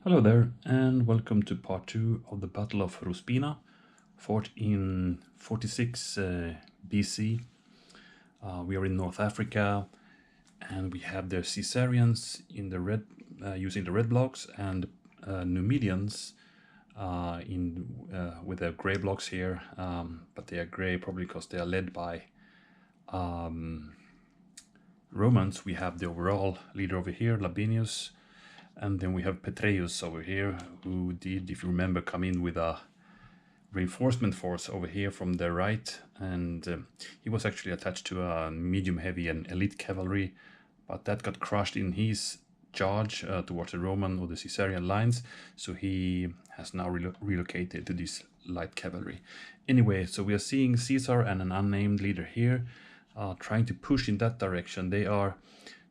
Hello there, and welcome to part 2 of the Battle of Ruspina, fought in 46 BC. We are in North Africa, and we have the Caesarians in the red, using the red blocks, and Numidians with their gray blocks here, but they are gray probably because they are led by Romans. We have the overall leader over here, Labienus. And then we have Petreius over here, who did, if you remember, come in with a reinforcement force over here from the right. And he was actually attached to a medium-heavy and elite cavalry, but that got crushed in his charge towards the Roman or the Caesarian lines. So he has now relocated to this light cavalry. Anyway, so we are seeing Caesar and an unnamed leader here trying to push in that direction. They are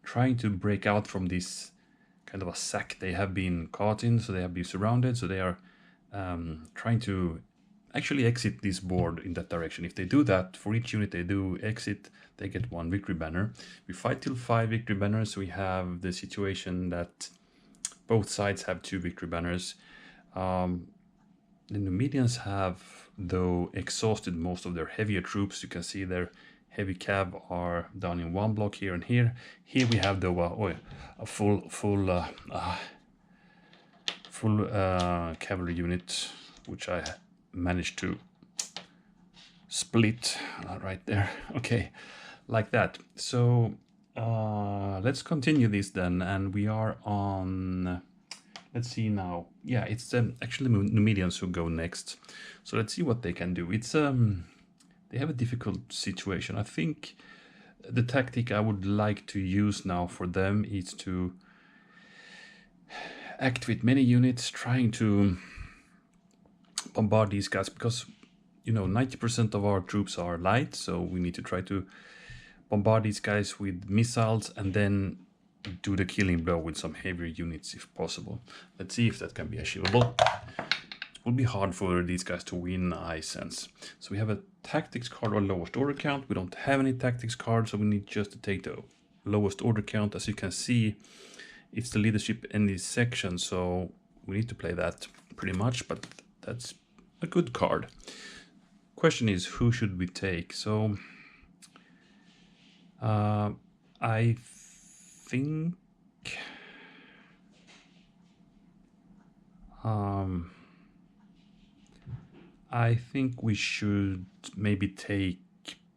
trying to break out from this kind of a sack they have been caught in, so they have been surrounded, so they are trying to actually exit this board in that direction. If they do that, for each unit they do exit, they get 1 victory banner. We fight till 5 victory banners. We have the situation that both sides have 2 victory banners. The Numidians have, though, exhausted most of their heavier troops. You can see their heavy cav are down in 1 block here and here. Here we have the a full cavalry unit, which I managed to split right there. Okay, like that. So let's continue this then, and we are on. Let's see now. Yeah, it's actually Numidians who go next. So let's see what they can do. It's they have a difficult situation. I think the tactic I would like to use now for them is to activate many units, trying to bombard these guys, because, you know, 90% of our troops are light, so we need to try to bombard these guys with missiles and then do the killing blow with some heavier units if possible. Let's see if that can be achievable. It will be hard for these guys to win, I sense. So we have a tactics card or lowest order count. We don't have any tactics cards, so we need just to take the lowest order count. As you can see, it's the leadership in this section, so we need to play that pretty much, but that's a good card. Question is, who should we take? So I think we should maybe take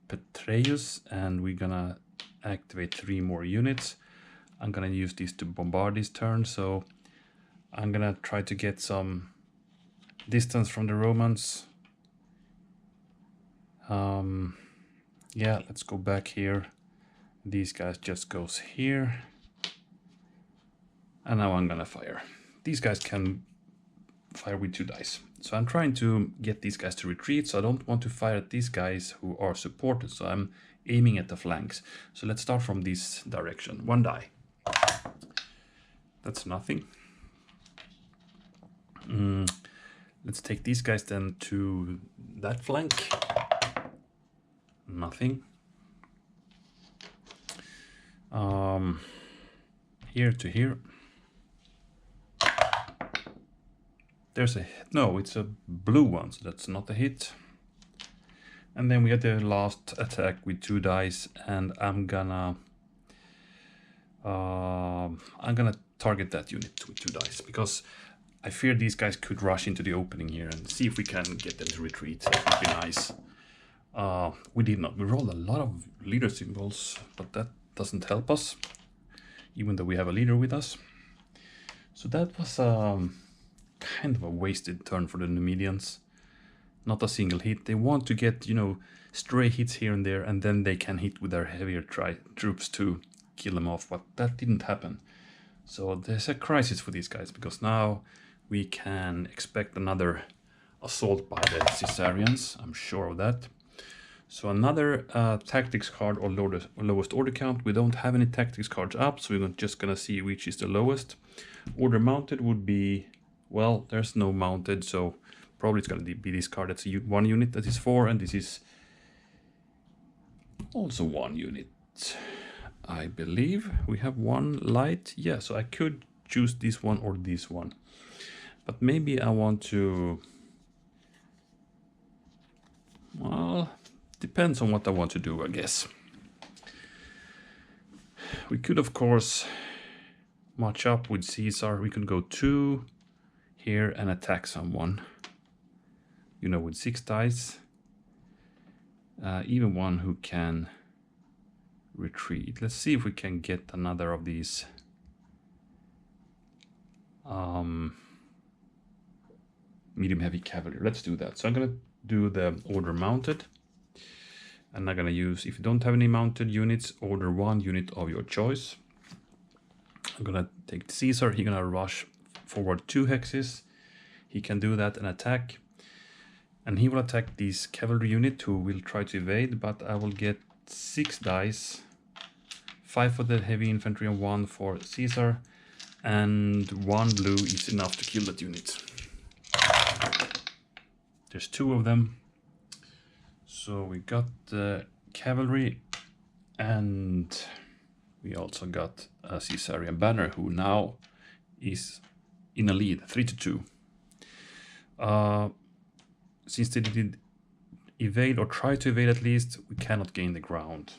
Petreius, and we're gonna activate 3 more units. I'm gonna use these to bombard this turn, so I'm gonna try to get some distance from the Romans. Yeah, let's go back here. These guys just goes here, and now I'm gonna fire. These guys can fire with 2 dice. So I'm trying to get these guys to retreat, so I don't want to fire at these guys who are supported, so I'm aiming at the flanks. So let's start from this direction. 1 die. That's nothing. Let's take these guys then to that flank. Nothing. Here to here. There's a, no, it's a blue one, so that's not a hit. And then we had the last attack with 2 dice, and I'm gonna target that unit with 2 dice, because I fear these guys could rush into the opening here, and see if we can get them to retreat. That would be nice. We did not. We rolled a lot of leader symbols, but that doesn't help us, even though we have a leader with us. So that was kind of a wasted turn for the Numidians. Not a single hit. They want to get, you know, stray hits here and there, and then they can hit with their heavier troops to kill them off, but that didn't happen. So there's a crisis for these guys, because now we can expect another assault by the Caesarians. I'm sure of that. So another tactics card or lowest order count. We don't have any tactics cards up, so we're just gonna see which is the lowest. Order mounted would be, well, there's no mounted, so probably it's going to be this card. That's 1 unit, that is 4, and this is also 1 unit. I believe we have 1 light. Yeah, so I could choose this one or this one. But maybe I want to, well, depends on what I want to do, I guess. We could, of course, match up with Caesar. We could go 2 here and attack someone, you know, with 6 dice. Even one who can retreat. Let's see if we can get another of these medium heavy cavalry. Let's do that. So I'm gonna do the order mounted, and I'm gonna use, if you don't have any mounted units, order 1 unit of your choice. I'm gonna take Caesar. He's gonna rush forward 2 hexes. He can do that and attack, and he will attack this cavalry unit who will try to evade, but I will get 6 dice, 5 for the heavy infantry and 1 for Caesar, and 1 blue is enough to kill that unit. There's 2 of them. So we got the cavalry, and we also got a Caesarian banner who now is in a lead, 3-2. Since they did evade, or try to evade at least, we cannot gain the ground.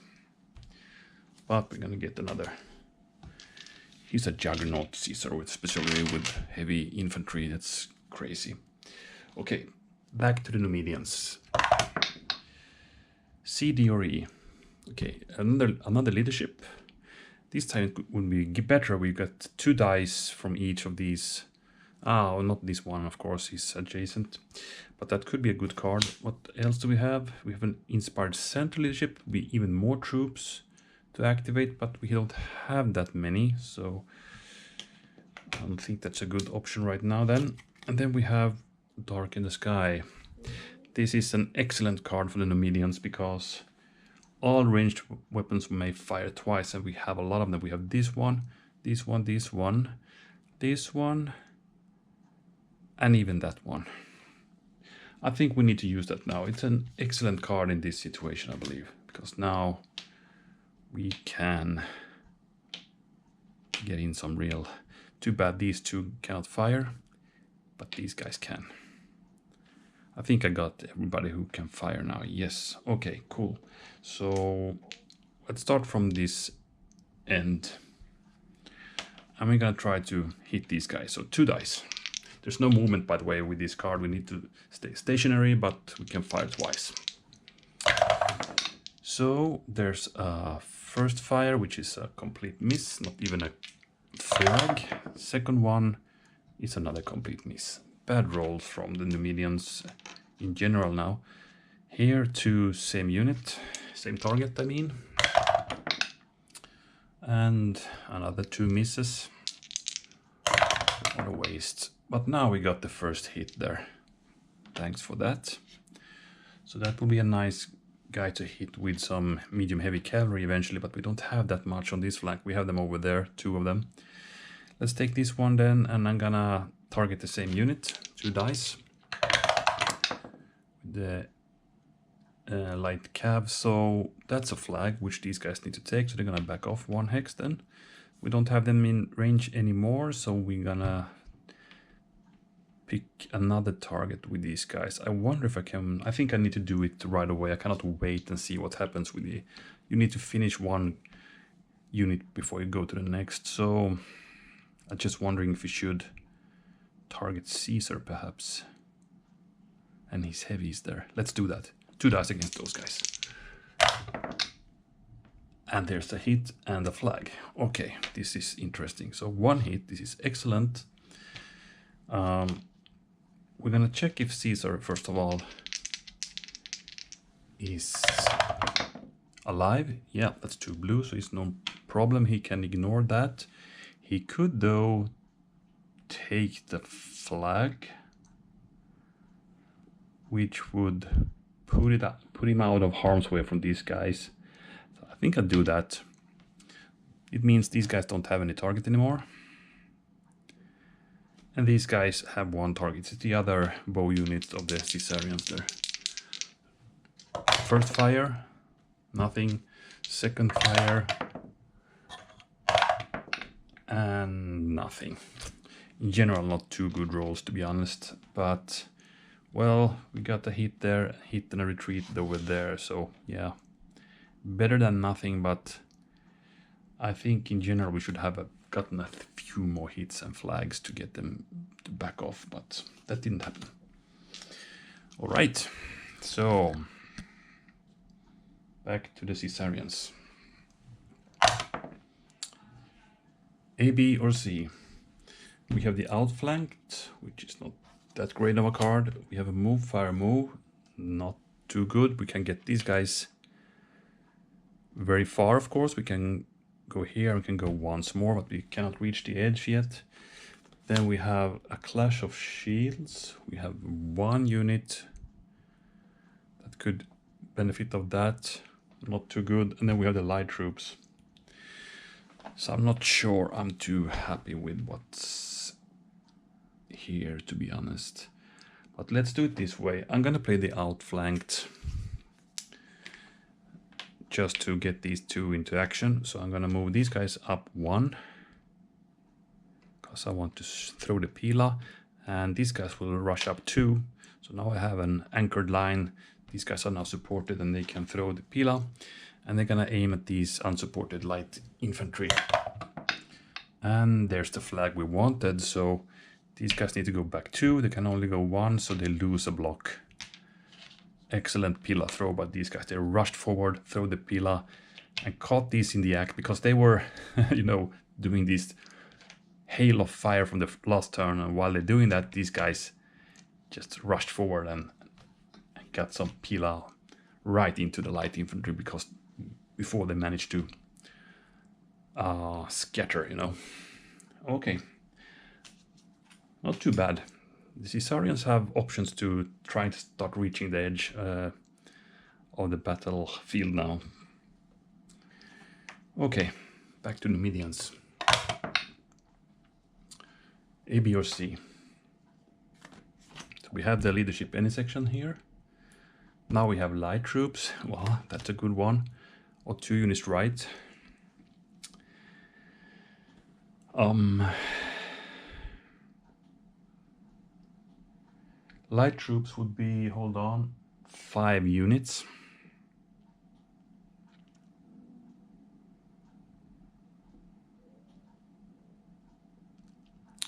But we're gonna get another. He's a juggernaut Caesar, especially with heavy infantry. That's crazy. Okay, back to the Numidians. C, D, or E. Okay, another leadership. This time it would be better. We got 2 dice from each of these. Ah, not this one, of course, he's adjacent. But that could be a good card. What else do we have? We have an inspired center leadership. Be even more troops to activate, but we don't have that many, so I don't think that's a good option right now then. And then we have Dark in the Sky. This is an excellent card for the Numidians because all ranged weapons may fire twice, and we have a lot of them. We have this one, this one, this one, this one, and even that one. I think we need to use that now. It's an excellent card in this situation, I believe, because now we can get in some real... Too bad these 2 cannot fire, but these guys can. I think I got everybody who can fire now. Yes. Okay, cool. So let's start from this end. And we're gonna try to hit these guys. So 2 dice. There's no movement, by the way, with this card. We need to stay stationary, but we can fire twice. So there's a first fire, which is a complete miss, not even a flag. Second one is another complete miss. Bad rolls from the Numidians in general now. Here 2 same unit, same target, I mean. And another 2 misses. What a waste. But now we got the first hit there. Thanks for that. So that will be a nice guy to hit with some medium heavy cavalry eventually, but we don't have that much on this flank. We have them over there, 2 of them. Let's take this one then, and I'm gonna target the same unit, 2 dice. The light cav, so that's a flag which these guys need to take, so they're gonna back off 1 hex then. We don't have them in range anymore, so we're gonna pick another target with these guys. I wonder if I can... I think I need to do it right away. I cannot wait and see what happens with the... You need to finish 1 unit before you go to the next, so I'm just wondering if we should target Caesar perhaps. And his heavies there. Let's do that. 2 dice against those guys. And there's a hit and a flag. Okay, this is interesting. So 1 hit, this is excellent. We're gonna check if Caesar, first of all, is alive. Yeah, that's 2 blue, so it's no problem. He can ignore that. He could, though, take the flag, which would put him out of harm's way from these guys. So I think I'll do that. It means these guys don't have any target anymore. And these guys have 1 target. It's the other bow unit of the Caesarians there. First fire, nothing. Second fire. and nothing. In general, not too good rolls, to be honest, but well, we got a hit there, hit and a retreat over there, so yeah, better than nothing, but I think in general we should have gotten a few more hits and flags to get them to back off, but that didn't happen. All right, so back to the Caesarians. A, B, or C. We have the outflanked, which is not that great of a card. We have a move, fire, move, not too good. We can get these guys very far, of course. We can go here, we can go once more, but we cannot reach the edge yet. Then we have a clash of shields. We have one unit that could benefit of that, not too good. And then we have the light troops. So I'm not sure I'm too happy with what's here, to be honest. But let's do it this way. I'm gonna play the outflanked just to get these two into action. So I'm gonna move these guys up one, because I want to throw the Pila, and these guys will rush up two. So now I have an anchored line. These guys are now supported and they can throw the Pila, and they're gonna aim at these unsupported light infantry. And there's the flag we wanted, so these guys need to go back two. They can only go one, so they lose a block. Excellent Pila throw by these guys. They rushed forward, throw the Pila, and caught these in the act, because they were, you know, doing this hail of fire from the last turn, and while they're doing that, these guys just rushed forward and got some Pila right into the light infantry, because before they managed to scatter, you know. Okay, not too bad. The Caesarians have options to try to start reaching the edge of the battlefield now. Okay, back to the Numidians. A, B, or C. So we have the leadership any section here. Now we have light troops. Well, that's a good one. Or 2 units right. Light troops would be, hold on, 5 units.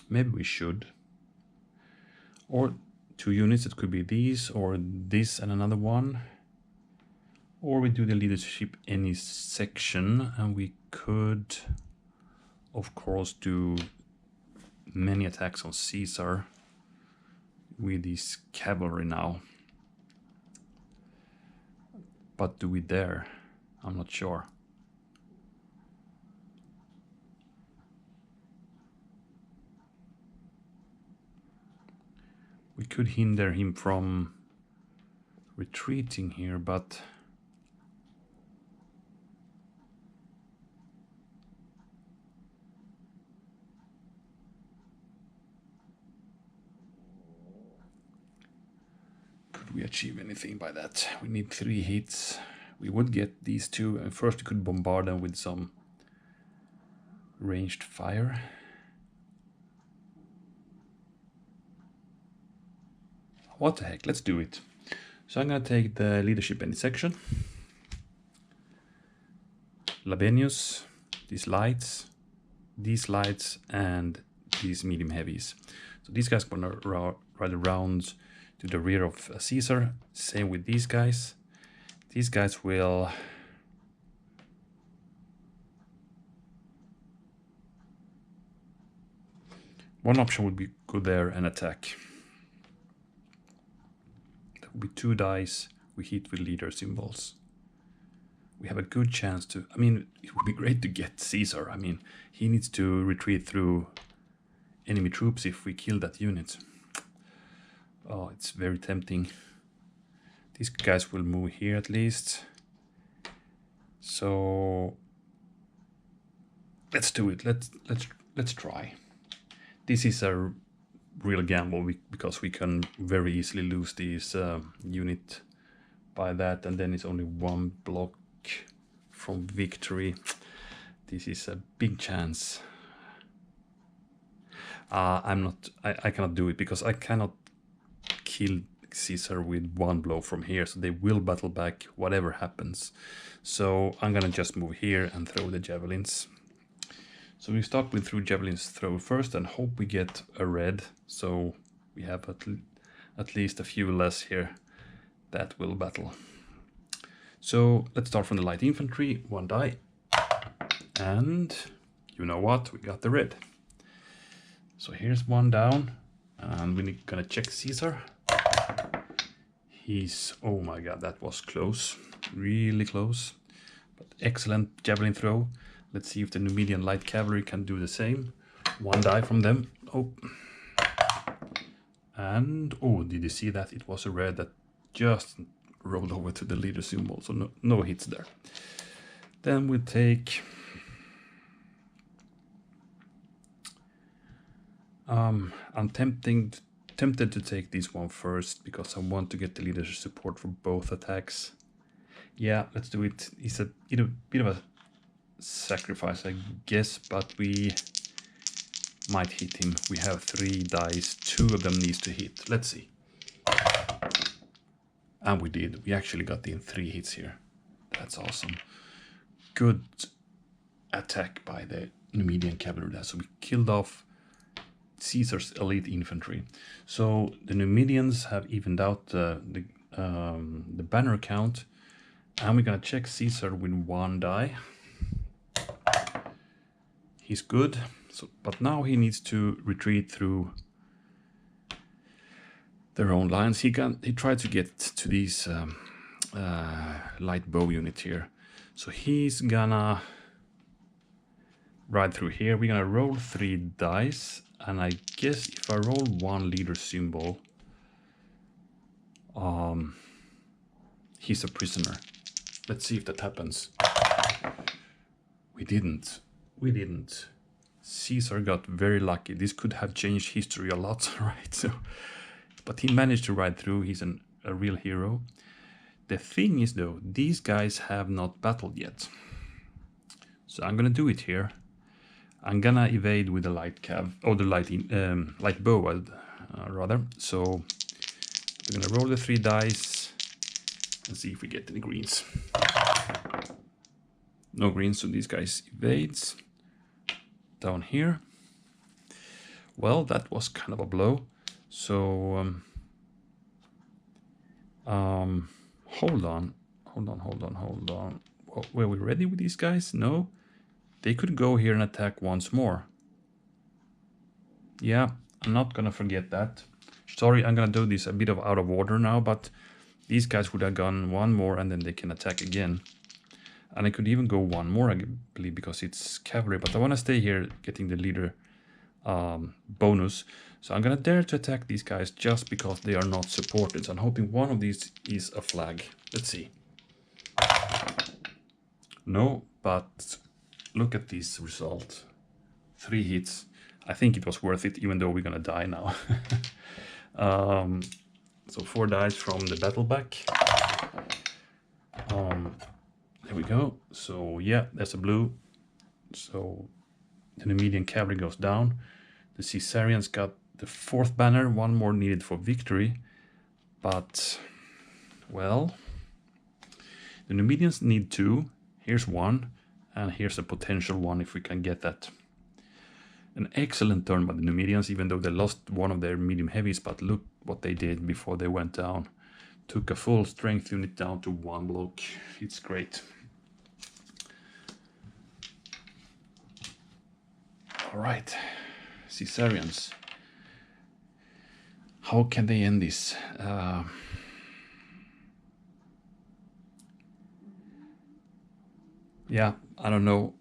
Maybe we should. Or 2 units, it could be these, or this and another one. Or we do the leadership any section, and we could, of course, do many attacks on Caesar with this cavalry now. But do we dare? I'm not sure. We could hinder him from retreating here, but could we achieve anything by that? We need 3 hits. We would get these 2, and first we could bombard them with some ranged fire. What the heck, let's do it. So I'm gonna take the leadership any section. Labenius, these lights, and these medium heavies. So these guys are gonna ride around to the rear of Caesar. Same with these guys. These guys will one option would be go there and attack. That would be 2 dice. We hit with leader symbols. We have a good chance to, I mean, it would be great to get Caesar. I mean, he needs to retreat through enemy troops if we kill that unit. Oh, it's very tempting. These guys will move here at least. So let's do it. Let's try. This is a real gamble because we can very easily lose this unit by that, and then it's only 1 block from victory. This is a big chance. I cannot do it because I cannot kill Caesar with one blow from here, so they will battle back whatever happens. So I'm gonna just move here and throw the javelins. So we start with through javelins throw first and hope we get a red, so we have at least a few less here that will battle. So let's start from the light infantry, 1 die, and you know what, we got the red. So here's 1 down, and we're gonna check Caesar. He's, oh my god, that was close, really close, but excellent javelin throw. Let's see if the Numidian light cavalry can do the same. 1 die from them. Oh, and oh, did you see that? It was a red that just rolled over to the leader symbol, so no hits there. Then we'll take I'm tempted to take this one first because I want to get the leader's support for both attacks. Yeah, let's do it. It's a bit of a sacrifice, I guess, but we might hit him. We have 3 dice, 2 of them needs to hit. Let's see. And we did. We actually got in 3 hits here. That's awesome. Good attack by the Numidian cavalry there. So we killed off Caesar's elite infantry. So the Numidians have evened out the banner count, and we're gonna check Caesar with 1 die. He's good, so but now he needs to retreat through their own lines. He tried to get to these light bow unit here, so he's gonna ride through here. We're gonna roll 3 dice. And I guess if I roll 1 leader symbol, he's a prisoner. Let's see if that happens. We didn't. Caesar got very lucky. This could have changed history a lot, right? So, but he managed to ride through. He's a real hero. The thing is, though, these guys have not battled yet. So I'm gonna do it here. I'm gonna evade with the light cav, or the light bow, rather. So we're gonna roll the 3 dice and see if we get any greens. No greens, so these guys evades. Down here. Well, that was kind of a blow. So hold on. Were we ready with these guys? No. They could go here and attack once more. Yeah, I'm not gonna forget that. Sorry, I'm gonna do this a bit of out of order now, but these guys would have gone 1 more and then they can attack again. And I could even go 1 more, I believe, because it's cavalry, but I want to stay here getting the leader bonus. So I'm gonna dare to attack these guys just because they are not supported. So I'm hoping one of these is a flag. Let's see. No, but look at this result. 3 hits. I think it was worth it, even though we're gonna die now. So 4 dice from the battle back. There we go. So yeah, there's a blue. So the Numidian cavalry goes down. The Caesarians got the 4th banner, 1 more needed for victory. But, well, the Numidians need 2. Here's 1. And here's a potential 1 if we can get that. An excellent turn by the Numidians, even though they lost 1 of their medium heavies. But look what they did before they went down. Took a full strength unit down to 1 block. It's great. All right, Caesarians. How can they end this? Yeah, I don't know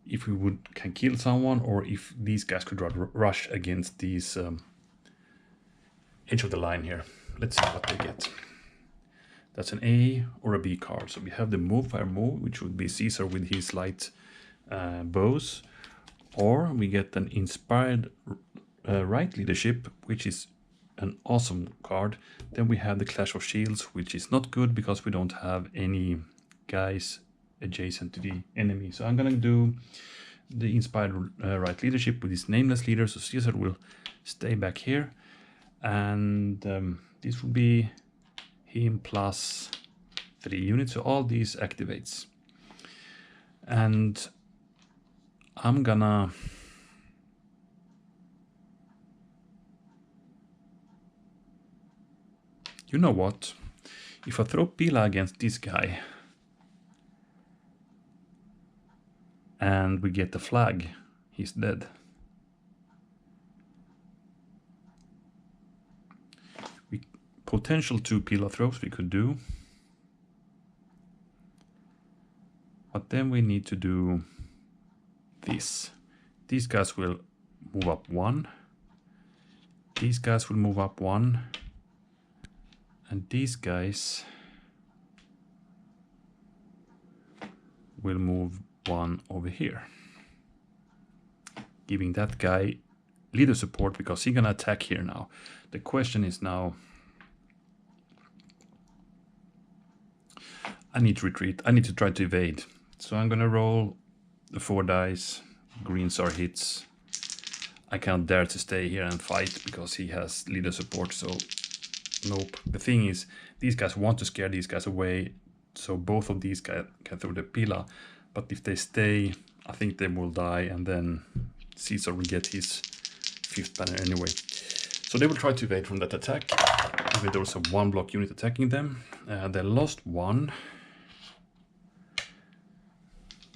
if we can kill someone or if these guys could rush against these edge of the line here. Let's see what they get. That's an A or a B card. So we have the move, fire move, which would be Caesar with his light bows. Or we get an inspired right leadership, which is an awesome card. Then we have the Clash of Shields, which is not good because we don't have any guys adjacent to the enemy. So I'm gonna do the inspired right leadership with his nameless leader. So Caesar will stay back here, and this will be him plus 3 units. So all these activates, and I'm gonna you know what? If I throw Pila against this guy and we get the flag, he's dead. Potential 2 Pila throws we could do. But then we need to do this. These guys will move up 1. These guys will move up 1. And these guys will move 1 over here, giving that guy leader support because he's gonna attack here now. The question is now, I need to retreat. I need to try to evade. So I'm gonna roll the 4 dice. Greens are hits. I can't dare to stay here and fight because he has leader support, so nope. The thing is, these guys want to scare these guys away, so both of these guys can throw the Pila, but if they stay, I think they will die, and then Caesar will get his 5th banner anyway. So they will try to evade from that attack. Even there was a 1 block unit attacking them. They lost 1,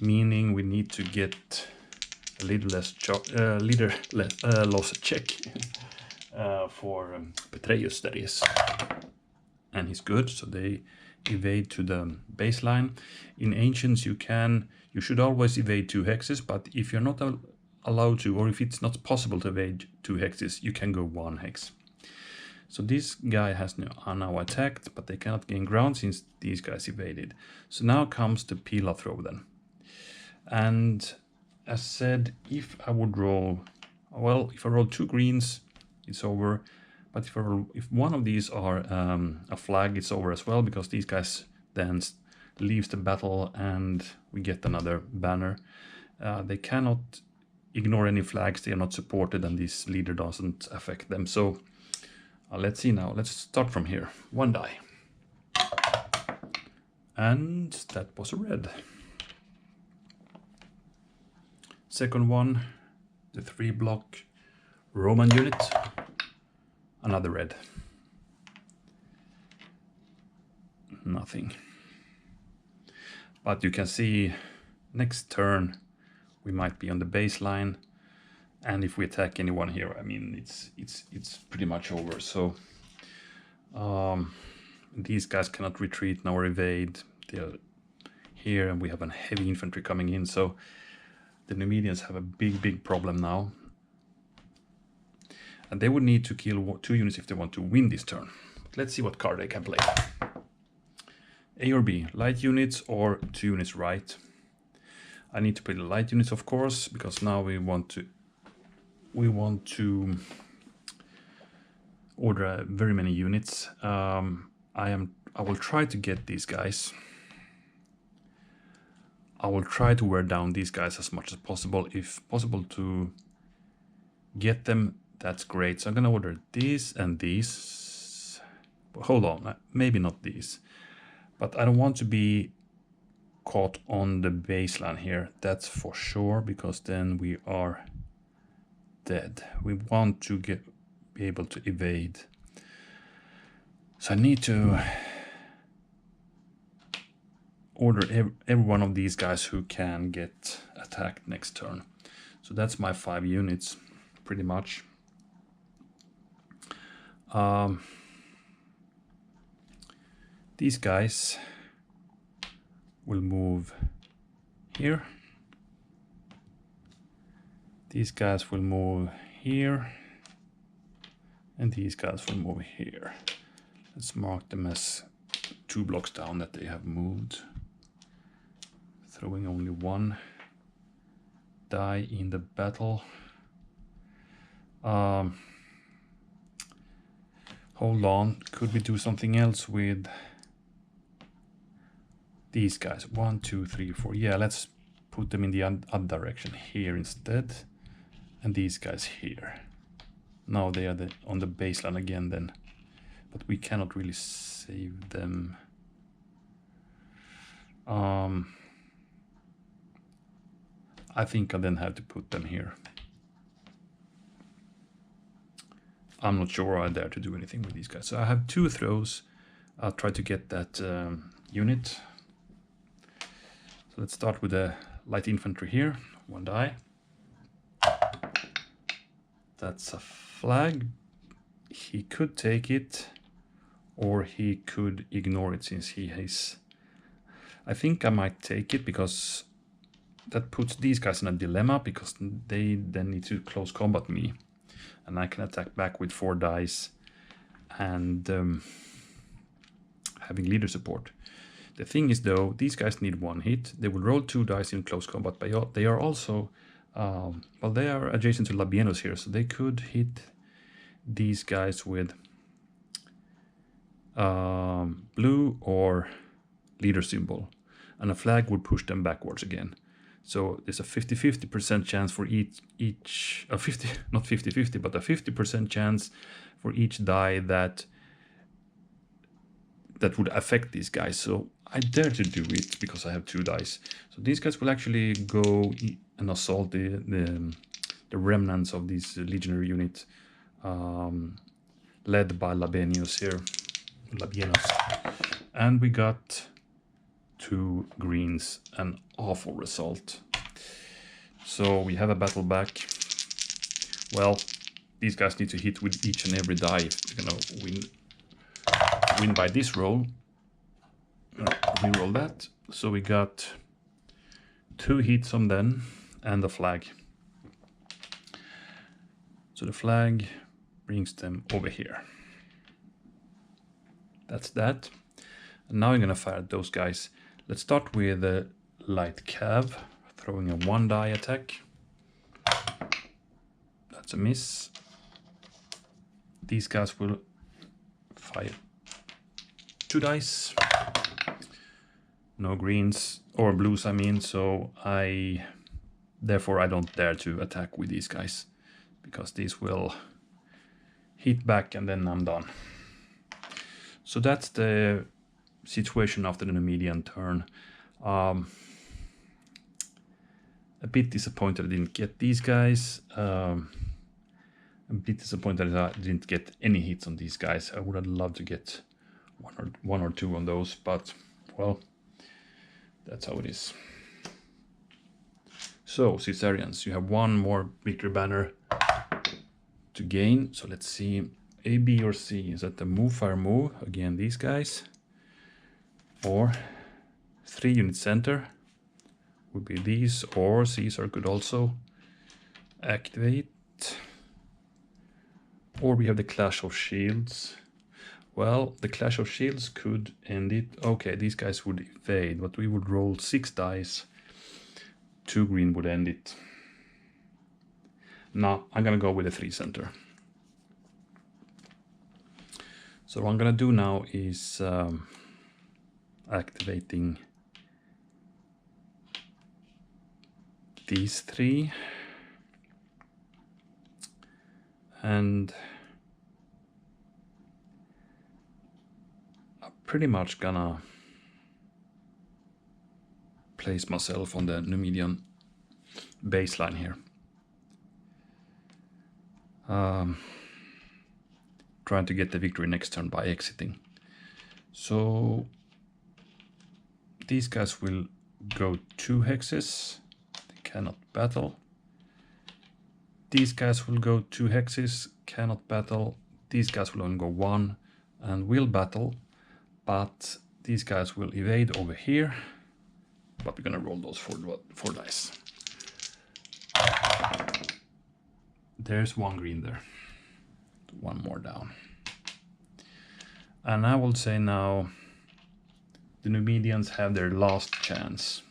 meaning we need to get a leaderless loss check for Petreius, that is. And he's good, so they evade to the baseline. In Ancients you should always evade 2 hexes, but if you're not allowed to, or if it's not possible to evade 2 hexes, you can go 1 hex. So this guy has now attacked, but they cannot gain ground since these guys evaded. So now comes the Pila throw then. And as said, if I would roll, well, if I roll 2 greens, it's over. But if one of these are a flag, it's over as well, because these guys then leaves the battle and we get another banner. They cannot ignore any flags, they are not supported, and this leader doesn't affect them. So let's see now, let's start from here. 1 die. And that was a red. Second one, the 3 block Roman unit, another red. Nothing. But you can see next turn we might be on the baseline, and if we attack anyone here, I mean it's pretty much over. So these guys cannot retreat nor evade. They're here, and we have a heavy infantry coming in, so the Numidians have a big problem now. And they would need to kill 2 units if they want to win this turn. But let's see what card they can play. A or B, light units or 2 units right. I need to play the light units, of course, because now we want to order very many units. I will try to get these guys. I will try to wear down these guys as much as possible. If possible to get them, that's great. So I'm gonna order these and these. Hold on, maybe not these. But I don't want to be caught on the baseline here, that's for sure, because then we are dead. We want to be able to evade. So I need to order every one of these guys who can get attacked next turn. So that's my 5 units, pretty much. These guys will move here. These guys will move here. And these guys will move here. Let's mark them as 2 blocks down that they have moved. Throwing only 1 die in the battle. Hold on, could we do something else with these guys? 1, 2, 3, 4. Yeah, let's put them in the other direction here instead, and these guys here. Now they are on the baseline again then, but we cannot really save them. I think I then have to put them here. I'm not sure I dare to do anything with these guys. So I have 2 throws. I'll try to get that unit. So let's start with the light infantry here. 1 die. That's a flag. He could take it, or he could ignore it since he has... I think I might take it because that puts these guys in a dilemma, because they then need to close combat me. And I can attack back with 4 dice and having leader support. The thing is though, these guys need 1 hit. They will roll 2 dice in close combat, but they are also, well, they are adjacent to Labienus here, so they could hit these guys with blue or leader symbol, and a flag would push them backwards again. So there's a 50-50% chance for each not 50-50, but a 50% chance for each die that would affect these guys. So I dare to do it because I have 2 dice. So these guys will actually go and assault the remnants of this legionary unit, led by Labienus here. And we got 2 greens, an awful result. So we have a battle back. Well, these guys need to hit with each and every die if they're gonna win by this roll. Reroll that. So we got 2 hits on them and the flag. So the flag brings them over here. That's that. And now I'm gonna fire at those guys. Let's start with a light cav, throwing a 1 die attack. That's a miss. These guys will fire 2 dice. No greens, or blues I mean, so therefore I don't dare to attack with these guys, because these will hit back and then I'm done. So that's the situation after the Numidian turn. A bit disappointed I didn't get these guys. A bit disappointed I didn't get any hits on these guys. I would have loved to get one or 2 on those, but well, that's how it is. So Caesarians, you have 1 more victory banner to gain. So let's see, A, B, or C. Is that the move, fire, move? Again, these guys. Or 3 unit center would be these, or Caesar could also activate. Or we have the Clash of Shields. Well, the Clash of Shields could end it. Okay, these guys would evade, but we would roll 6 dice. 2 green would end it. Now, I'm gonna go with a 3 center. So what I'm gonna do now is activating these 3. And I'm pretty much gonna place myself on the Numidian baseline here. Trying to get the victory next turn by exiting. So these guys will go 2 hexes. They cannot battle. These guys will go 2 hexes, cannot battle. These guys will only go 1 and will battle. But these guys will evade over here. But we're gonna roll those 4 dice. There's 1 green there. 1 more down. And I will say now, the Numidians have their last chance.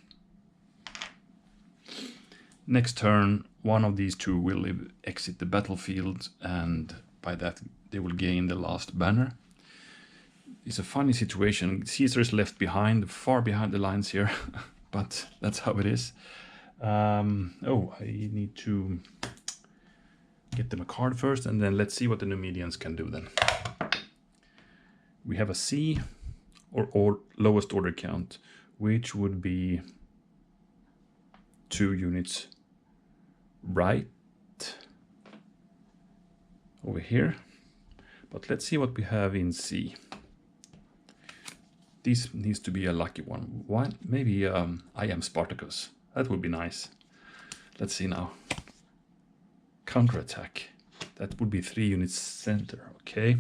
Next turn, one of these 2 will exit the battlefield, and by that they will gain the last banner. It's a funny situation. Caesar is left behind, far behind the lines here, but that's how it is. Oh, I need to get them a card first, and then let's see what the Numidians can do then. We have a C or lowest order count, which would be 2 units right over here. But let's see what we have in C. This needs to be a lucky one. Why? Maybe I am Spartacus. That would be nice. Let's see now. Counterattack. That would be 3 units center. Okay.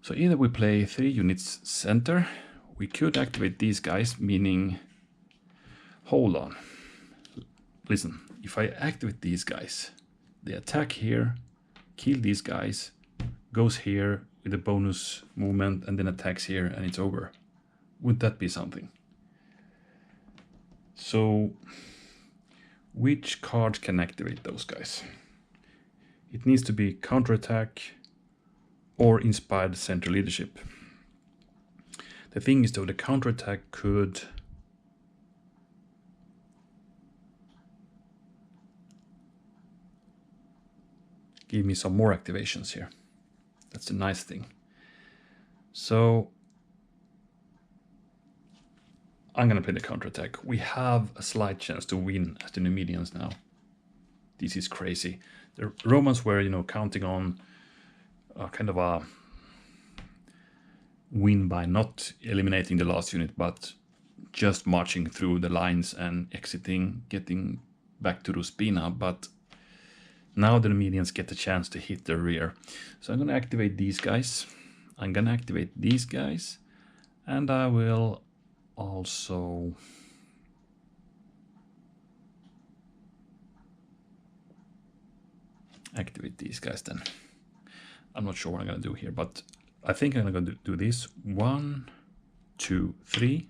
So either we play 3 units center. We could activate these guys, meaning... Hold on. Listen, if I activate these guys, they attack here, kill these guys, goes here with a bonus movement, and then attacks here, and it's over. Would that be something? So, which card can activate those guys? It needs to be counterattack or inspired center leadership. The thing is though, the counterattack could give me some more activations here. That's the nice thing. So I'm gonna play the counterattack. We have a slight chance to win as the Numidians now. This is crazy. The Romans were, you know, counting on kind of a win by not eliminating the last unit, but just marching through the lines and exiting, getting back to Ruspina. But now the Numidians get the chance to hit the rear. So I'm going to activate these guys. I'm going to activate these guys. And I will also... activate these guys then. I'm not sure what I'm going to do here, but I think I'm going to do this. 1, 2, 3.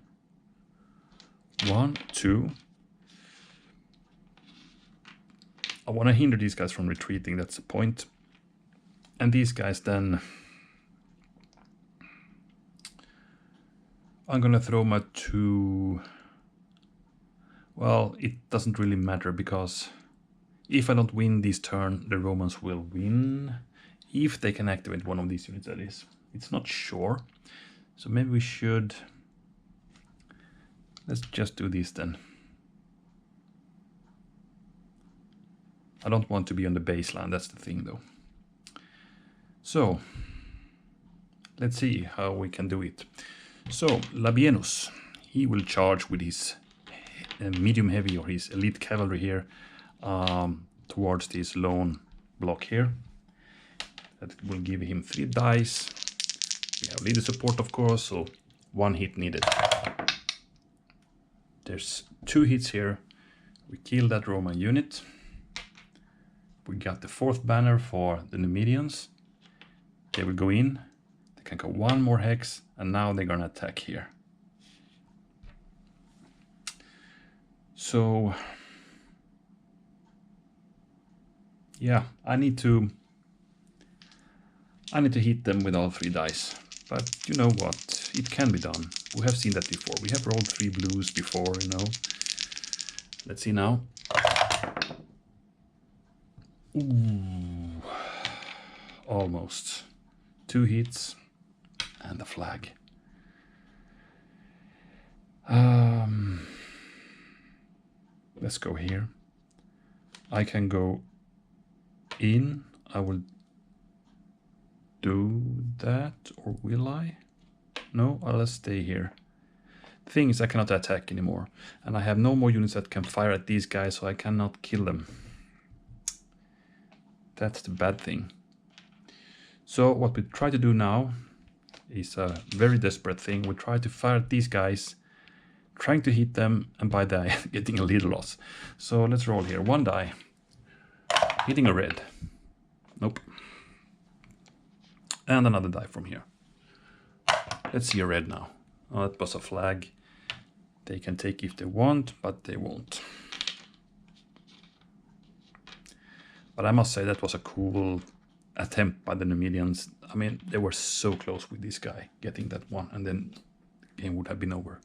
1, 2. I want to hinder these guys from retreating, that's the point. And these guys then... I'm going to throw my 2... Well, it doesn't really matter, because if I don't win this turn, the Romans will win. If they can activate one of these units, that is. It's not sure. So maybe we should... Let's just do this then. I don't want to be on the baseline, that's the thing though. So, let's see how we can do it. So, Labienus, he will charge with his medium heavy or his elite cavalry here towards this lone block here. That will give him 3 dice. We have leader support, of course, so 1 hit needed. There's 2 hits here. We kill that Roman unit. We got the 4th banner for the Numidians. They will go in. They can go 1 more hex, and now they're gonna attack here. So, yeah, I need to hit them with all 3 dice. But you know what? It can be done. We have seen that before. We have rolled 3 blues before, you know. Let's see now. Ooh, almost 2 hits and the flag. Let's go here. I can go in. I will do that, or will I? No, I'll stay here. The thing is, I cannot attack anymore, and I have no more units that can fire at these guys, so I cannot kill them. That's the bad thing. So what we try to do now is a very desperate thing. We try to fire at these guys, trying to hit them, and by that getting a leader loss. So let's roll here. 1 die. Hitting a red. Nope. And another die from here. Let's see a red now. Oh, that was a flag. They can take if they want, but they won't. But I must say that was a cool attempt by the Numidians. I mean, they were so close with this guy getting that one, and then the game would have been over.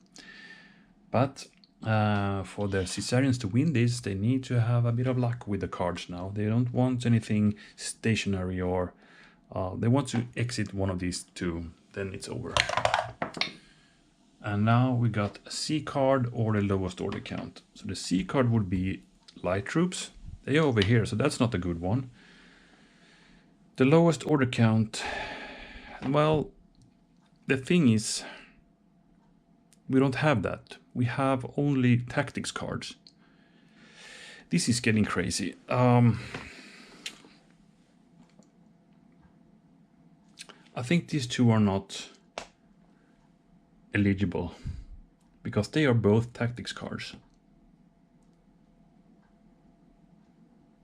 But for the Caesarians to win this, they need to have a bit of luck with the cards now. They don't want anything stationary, or they want to exit one of these two, then it's over. And now we got a C card or the lowest order count. So the C card would be light troops. They are over here, so that's not a good one. The lowest order count, well, the thing is, we don't have that. We have only tactics cards. This is getting crazy. I think these two are not eligible because they are both tactics cards.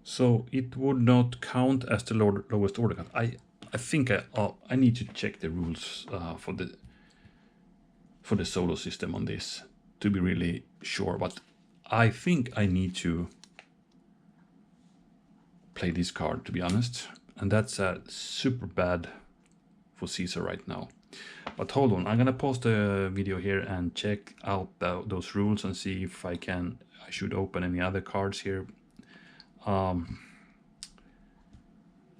So it would not count as the lowest order count. I think I need to check the rules for the solo system on this to be really sure, but I think I need to play this card, to be honest, and that's super bad for Caesar right now. But hold on, I'm gonna pause the video here and check out those rules and see if I should open any other cards here,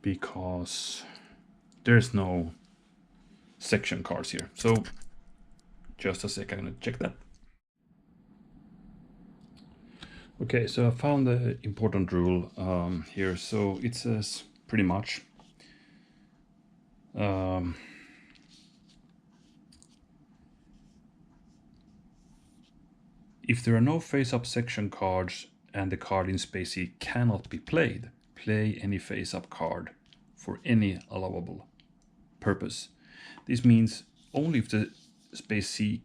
because there's no section cards here. So just a sec, I'm gonna check that. Okay, so I found the important rule here. So it says pretty much if there are no face-up section cards and the card in space C cannot be played, play any face-up card for any allowable purpose. This means only if the space C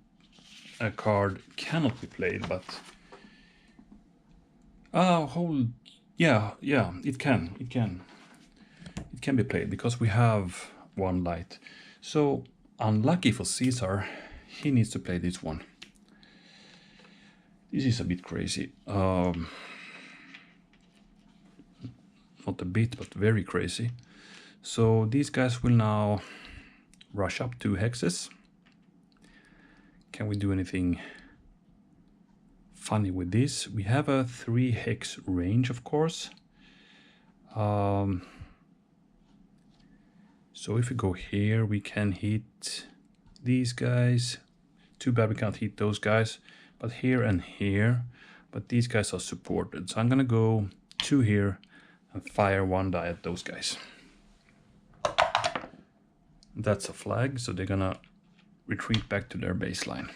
card cannot be played, but it can be played because we have one light. So unlucky for Caesar, he needs to play this one. This is a bit crazy. Not a bit, but very crazy. So these guys will now rush up 2 hexes. Can we do anything funny with this? We have a 3 hex range, of course. So if we go here, we can hit these guys. Too bad we can't hit those guys, but here and here. But these guys are supported. So I'm gonna go 2 here and fire 1 die at those guys. That's a flag, so they're gonna retreat back to their baseline.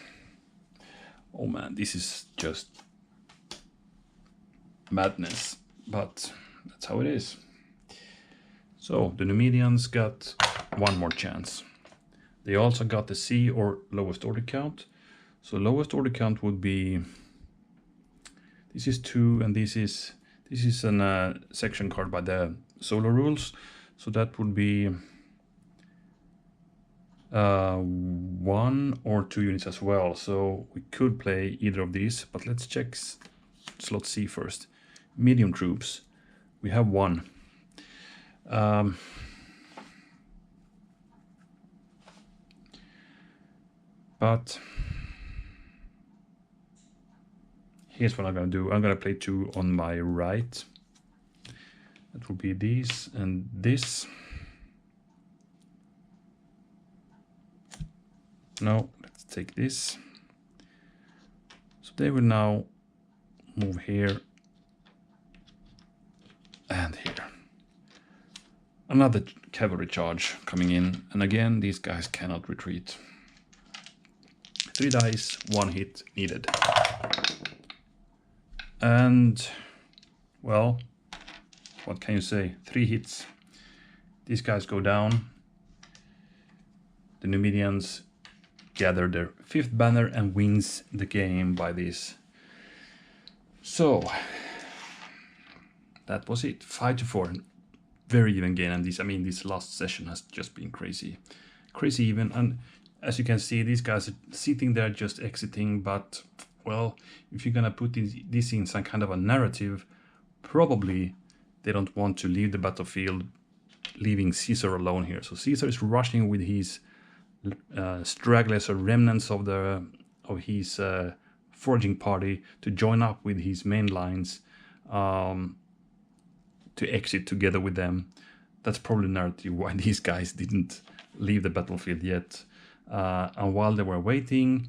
Oh man, this is just madness, but that's how it is. So the Numidians got 1 more chance. They also got the C or lowest order count. So lowest order count would be, this is 2 and this is an section card by the solo rules. So that would be 1 or 2 units as well. So we could play either of these, but let's check slot C first. Medium troops, we have 1. But here's what I'm gonna do. I'm gonna play 2 on my right. That will be these and this. No, let's take this. So they will now move here and here. Another cavalry charge coming in, and again these guys cannot retreat. 3 dice, 1 hit needed. And well, what can you say? 3 hits. These guys go down. The Numidians gather their 5th banner and wins the game by this. So that was it. 5-4. Very even game, and this last session has just been crazy even. And as you can see, these guys are sitting there just exiting, but well, if you're gonna put this in some kind of a narrative, probably they don't want to leave the battlefield, leaving Caesar alone here. So Caesar is rushing with his stragglers or remnants of his foraging party to join up with his main lines to exit together with them. That's probably the narrative why these guys didn't leave the battlefield yet. And while they were waiting,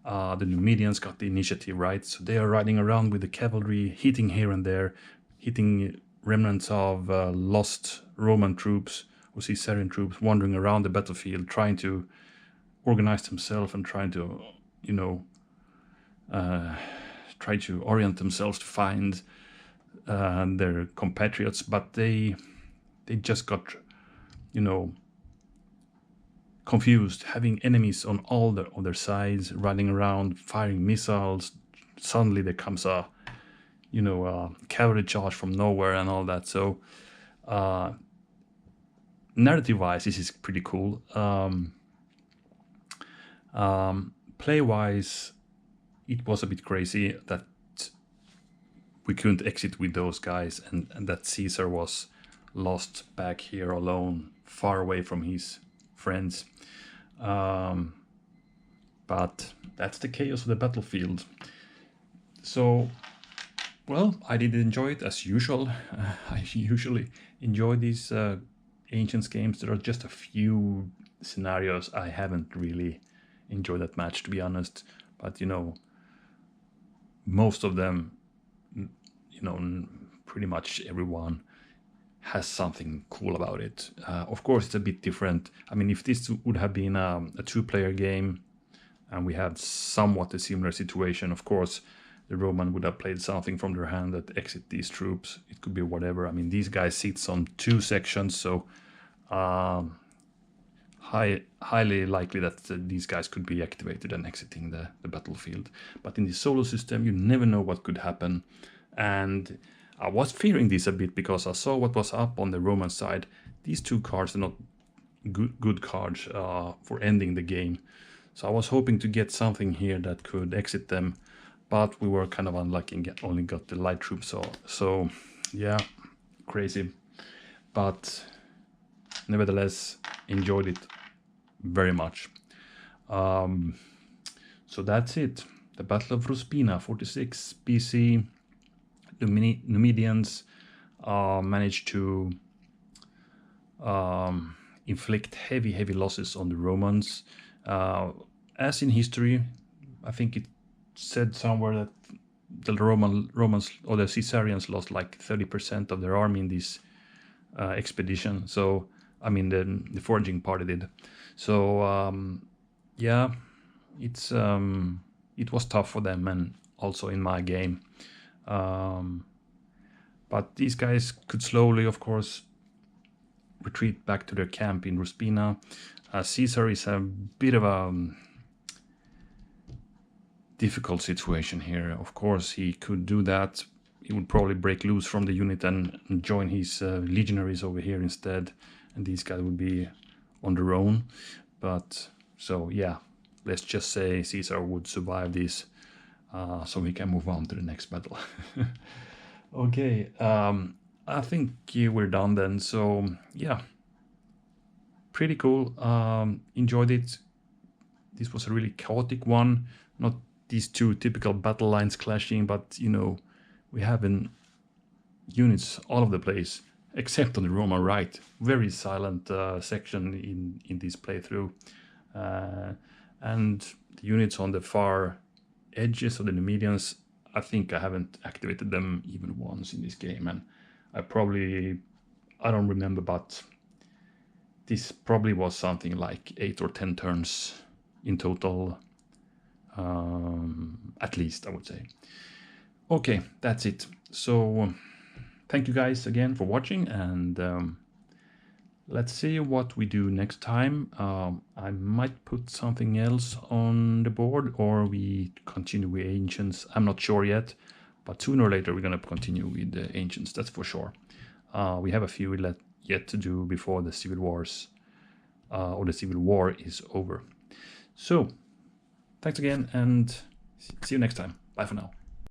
the Numidians got the initiative, right? So they are riding around with the cavalry, hitting here and there, hitting remnants of lost Roman troops or Caesarian troops wandering around the battlefield, trying to organize themselves and trying to, you know, try to orient themselves to find their compatriots. But they just got, you know, confused, having enemies on all their sides, running around, firing missiles. Suddenly there comes a, you know, a cavalry charge from nowhere and all that. So narrative-wise, this is pretty cool. Play-wise, it was a bit crazy that we couldn't exit with those guys, and that Caesar was lost back here alone, far away from his friends. But that's the chaos of the battlefield. So, well, I did enjoy it as usual. I usually enjoy these Ancients games. There are just a few scenarios I haven't really enjoyed that much, to be honest. But, you know, most of them, you know, pretty much everyone has something cool about it. Of course, it's a bit different. I mean, if this would have been a two-player game and we had somewhat a similar situation, of course, the Roman would have played something from their hand that exit these troops. It could be whatever. I mean, these guys sit on two sections, so highly likely that these guys could be activated and exiting the battlefield. But in the solo system, you never know what could happen. And I was fearing this a bit because I saw what was up on the Roman side. These two cards are not good cards for ending the game. So I was hoping to get something here that could exit them, but we were kind of unlucky and only got the light troops. So yeah, crazy. But nevertheless, enjoyed it very much. So that's it. The Battle of Ruspina, 46 BC. The Numidians managed to inflict heavy losses on the Romans. As in history, I think it said somewhere that the Romans or the Caesarians lost like 30% of their army in this expedition. So, I mean, the foraging party did. So, yeah, it was tough for them and also in my game. But these guys could slowly, of course, retreat back to their camp in Ruspina. Caesar is a bit of a difficult situation here. Of course, he could do that. He would probably break loose from the unit and join his legionaries over here instead. And these guys would be on their own. But, so yeah, let's just say Caesar would survive this. So we can move on to the next battle. Okay, I think we're done then. So yeah, pretty cool. Enjoyed it. This was a really chaotic one. Not these two typical battle lines clashing, but you know, we have units all over the place, except on the Roman right. Very silent section in this playthrough, and the units on the far edges of the Numidians, I think I haven't activated them even once in this game, and I don't remember, but this probably was something like 8 or 10 turns in total, at least, I would say. Okay, that's it. So thank you guys again for watching, and let's see what we do next time. I might put something else on the board, or we continue with Ancients. I'm not sure yet, but sooner or later we're going to continue with the Ancients, that's for sure. We have a few yet to do before the Civil Wars, or the Civil War is over. So, thanks again, and see you next time. Bye for now.